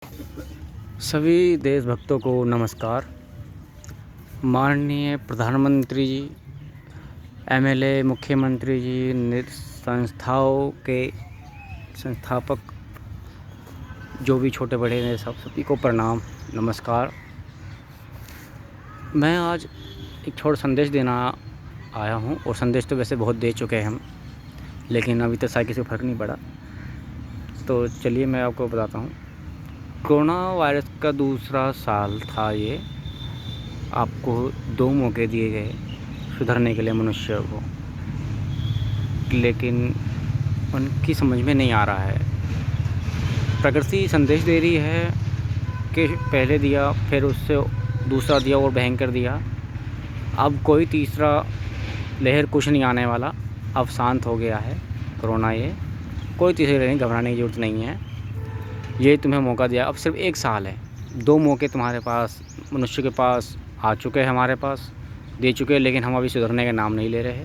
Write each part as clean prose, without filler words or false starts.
सभी देशभक्तों को नमस्कार। माननीय प्रधानमंत्री जी, एमएलए, मुख्यमंत्री जी, संस्थाओं के संस्थापक, जो भी छोटे बड़े हैं, सभी को प्रणाम, नमस्कार। मैं आज एक छोटा संदेश देना आया हूँ, और संदेश तो वैसे बहुत दे चुके हैं हम, लेकिन अभी तक शायद किसी को फ़र्क नहीं पड़ा। तो चलिए मैं आपको बताता हूँ। कोरोना वायरस का दूसरा साल था ये। आपको 2 मौके दिए गए सुधरने के लिए मनुष्य को, लेकिन उनकी समझ में नहीं आ रहा है। प्रकृति संदेश दे रही है कि पहले दिया, फिर उससे दूसरा दिया और भयंकर दिया। अब कोई तीसरा लहर कुछ नहीं आने वाला। अब शांत हो गया है कोरोना। ये कोई तीसरी लहर, घबराने की ज़रूरत नहीं है। ये तुम्हें मौका दिया, अब सिर्फ 1 साल है। 2 मौके तुम्हारे पास, मनुष्य के पास आ चुके हैं, हमारे पास दे चुके हैं, लेकिन हम अभी सुधरने का नाम नहीं ले रहे।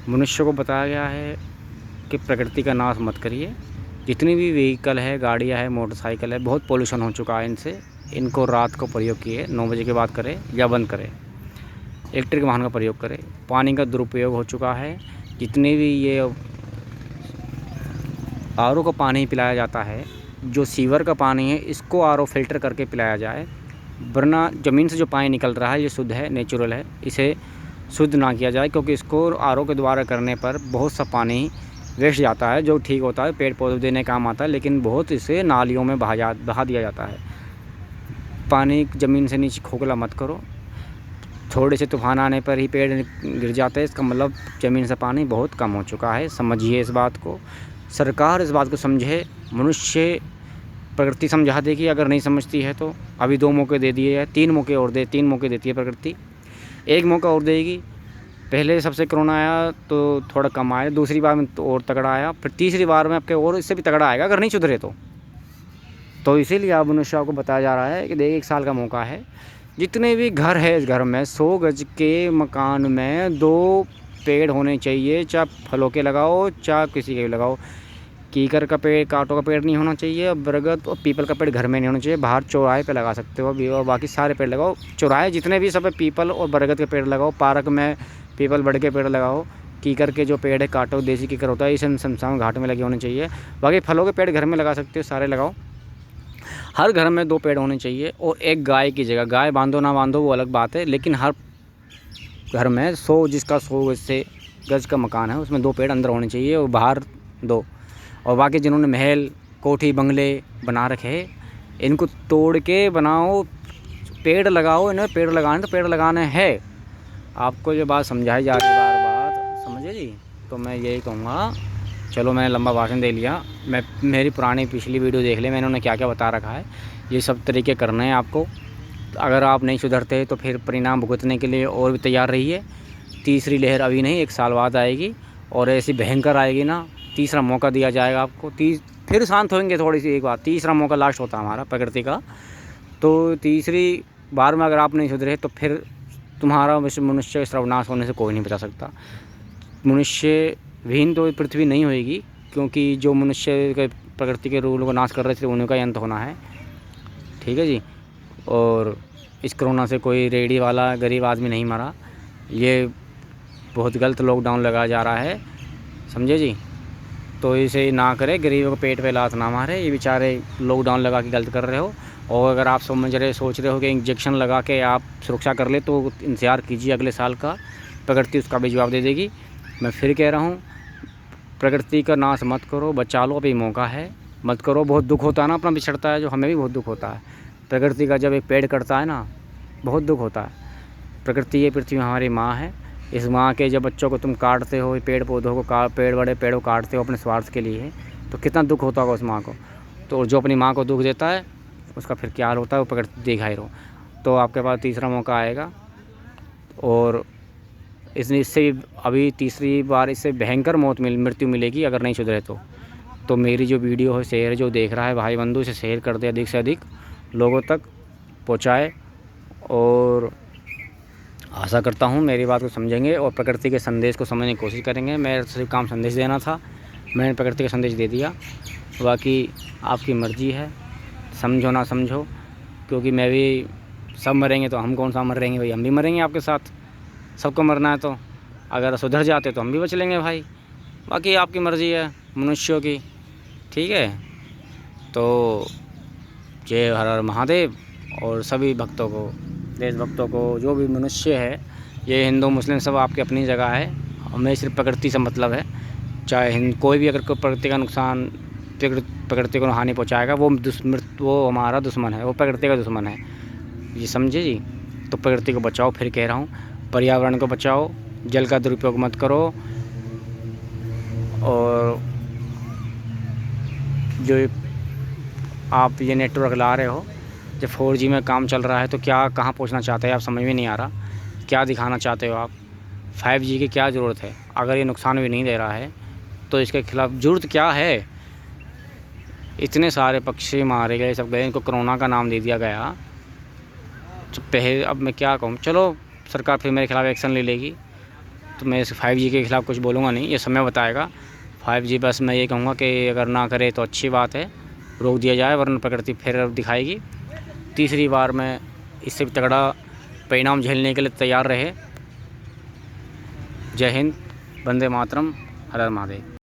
मनुष्य को बताया गया है कि प्रकृति का नाश मत करिए। जितनी भी व्हीकल है, गाड़ियाँ है, मोटरसाइकिल है, बहुत पोल्यूशन हो चुका है इनसे। इनको रात को प्रयोग किए, 9 बजे के बाद करें या बंद करें। इलेक्ट्रिक वाहन का प्रयोग करें। पानी का दुरुपयोग हो चुका है। जितने भी ये आरओ का पानी पिलाया जाता है, जो सीवर का पानी है, इसको आरओ फ़िल्टर करके पिलाया जाए, वरना ज़मीन से जो पानी निकल रहा है ये शुद्ध है, नेचुरल है, इसे शुद्ध ना किया जाए, क्योंकि इसको आरओ के द्वारा करने पर बहुत सा पानी वेस्ट जाता है, जो ठीक होता है, पेड़ पौधे देने काम आता है, लेकिन बहुत इसे नालियों में बहा दिया जाता है। पानी ज़मीन से नीचे खोखला मत करो। थोड़े से तूफान आने पर ही पेड़ गिर जाते हैं, इसका मतलब ज़मीन से पानी बहुत कम हो चुका है। समझिए इस बात को, सरकार इस बात को समझे, मनुष्य, प्रकृति समझा देगी। अगर नहीं समझती है तो अभी 2 मौके दे दिए हैं, 3 मौके और 3 मौके देती है प्रकृति, 1 मौका और देगी। पहले सबसे कोरोना आया तो थोड़ा कम आया, दूसरी बार में तो और तगड़ा आया, फिर तीसरी बार में आपके और इससे भी तगड़ा आएगा अगर नहीं सुधरे तो इसीलिए अब मनुष्य को बताया जा रहा है कि देख 1 साल का मौका है। जितने भी घर है, इस घर में 100 गज के मकान में 2 पेड़ होने चाहिए, चाहे फलों के लगाओ चाहे किसी के भी लगाओ। कीकर का पेड़, कांटों का पेड़ नहीं होना चाहिए, बरगद और पीपल का पेड़ घर में नहीं होना चाहिए। बाहर चौराहे पे लगा सकते हो अभी, और बाकी सारे पेड़ लगाओ। चौराहे जितने भी सब पीपल और बरगद के पेड़ लगाओ। पार्क में पीपल बड़ के पेड़ लगाओ। कीकर के जो पेड़ है, कांटों, देसी कीकर होता है, इसे शमशान घाट में लगे होने चाहिए। बाकी फलों के पेड़ घर में लगा सकते हो, सारे लगाओ। हर घर में 2 पेड़ होने चाहिए, और 1 गाय की जगह, गाय बांधो ना बांधो वो अलग बात है, लेकिन हर घर में 100, जिसका 100 गज से गज का मकान है, उसमें 2 पेड़ अंदर होने चाहिए, और बाहर 2। और बाकी जिन्होंने महल, कोठी, बंगले बना रखे हैं, इनको तोड़ के बनाओ, पेड़ लगाओ। इन्हें पेड़ लगाने तो पेड़ लगाने हैं। आपको ये बात समझाई जा रही है, बात समझे जी। तो मैं यही कहूँगा, चलो मैंने लंबा भाषण दे लिया। मेरी पुरानी पिछली वीडियो देख ले, मैंने उन्हें क्या क्या बता रखा है। ये सब तरीके करने हैं आपको। अगर आप नहीं सुधरते तो फिर परिणाम भुगतने के लिए और भी तैयार रहिए। तीसरी लहर अभी नहीं, 1 साल बाद आएगी, और ऐसी भयंकर आएगी ना, तीसरा मौका दिया जाएगा आपको। फिर शांत होंगे थोड़ी सी, एक बार, तीसरा मौका लास्ट होता है हमारा प्रकृति का। तो तीसरी बार में अगर आप नहीं सुधरे तो फिर तुम्हारा मनुष्य सर्वनाश होने से कोई नहीं बचा सकता। मनुष्य विहीन तो पृथ्वी नहीं होएगी, क्योंकि जो मनुष्य के प्रकृति के रूल को नाश कर रहे थे, उन्हीं का अंत होना है। ठीक है जी। और इस कोरोना से कोई रेहड़ी वाला, गरीब आदमी नहीं मरा। ये बहुत गलत लॉकडाउन लगाया जा रहा है, समझे जी। तो इसे ना करें, गरीबों को पेट पे लात ना मारे। ये बेचारे लॉकडाउन लगा के गलत कर रहे हो। और अगर आप सोच रहे हो कि इंजेक्शन लगा के आप सुरक्षा कर ले, तो इंतज़ार कीजिए अगले साल का, प्रकृति उसका भी जवाब दे देगी। मैं फिर कह रहा हूँ, प्रकृति का नाश मत करो, बचा लो, अभी मौका है, मत करो। बहुत दुख होता है ना, अपना बिछड़ता है जो, हमें भी बहुत दुख होता है। प्रकृति का जब एक पेड़ कटता है ना, बहुत दुख होता है। प्रकृति, ये पृथ्वी हमारी माँ है। इस माँ के जब बच्चों को तुम काटते हो, पेड़ पौधों को बड़े पेड़ों को काटते हो अपने स्वार्थ के लिए, तो कितना दुख होता होगा उस माँ को। तो जो अपनी माँ को दुख देता है, उसका फिर क्या हाल होता है, वो प्रकृति देखा ही रहो। तो आपके पास तीसरा मौका आएगा, और इससे अभी तीसरी बार इससे भयंकर मृत्यु मिलेगी अगर नहीं सुधरे तो मेरी जो वीडियो है, शेयर जो देख रहा है भाई बंधु, इसे शेयर कर दे, अधिक से अधिक लोगों तक पहुँचाए। और आशा करता हूँ मेरी बात को समझेंगे और प्रकृति के संदेश को समझने की कोशिश करेंगे। मेरा सिर्फ काम संदेश देना था, मैंने प्रकृति का संदेश दे दिया, बाकी आपकी मर्ज़ी है। समझो ना समझो, क्योंकि मैं भी, सब मरेंगे तो हम कौन सा मर रहेंगे भाई, हम भी मरेंगे आपके साथ, सबको मरना है। तो अगर सुधर जाते तो हम भी बच लेंगे भाई, बाकी आपकी मर्ज़ी है मनुष्यों की, ठीक है। तो जय हर हर महादेव, और सभी भक्तों को, देशभक्तों को, जो भी मनुष्य है, ये हिंदू मुस्लिम सब आपकी अपनी जगह है। हमें सिर्फ प्रकृति से मतलब है, चाहे कोई भी अगर कोई प्रकृति का नुकसान, प्रकृति को हानि पहुंचाएगा, वो हमारा दुश्मन है, वो प्रकृति का दुश्मन है, ये समझे जी। तो प्रकृति को बचाओ, फिर कह रहा हूँ, पर्यावरण को बचाओ, जल का दुरुपयोग मत करो। और जो आप ये नेटवर्क ला रहे हो, जब 4G में काम चल रहा है तो क्या कहाँ पहुँचना चाहते हैं आप, समझ में नहीं आ रहा, क्या दिखाना चाहते हो आप। 5G की क्या ज़रूरत है, अगर ये नुकसान भी नहीं दे रहा है तो इसके खिलाफ़ ज़रूरत क्या है। इतने सारे पक्षी मारे गए, सब गए, इनको कोरोना का नाम दे दिया गया। तो पहले, अब मैं क्या कहूँ, चलो सरकार फिर मेरे खिलाफ़ एक्शन ले लेगी, तो मैं इस 5G के खिलाफ़ कुछ बोलूँगा नहीं, ये समय बताएगा। 5G बस मैं ये कहूँगा कि अगर ना करे तो अच्छी बात है, रोक दिया जाए, वरना प्रकृति फिर दिखाएगी। तीसरी बार मैं इससे भी तगड़ा परिणाम झेलने के लिए तैयार रहे। जय हिंद, वंदे मातरम, हर हर महादेव।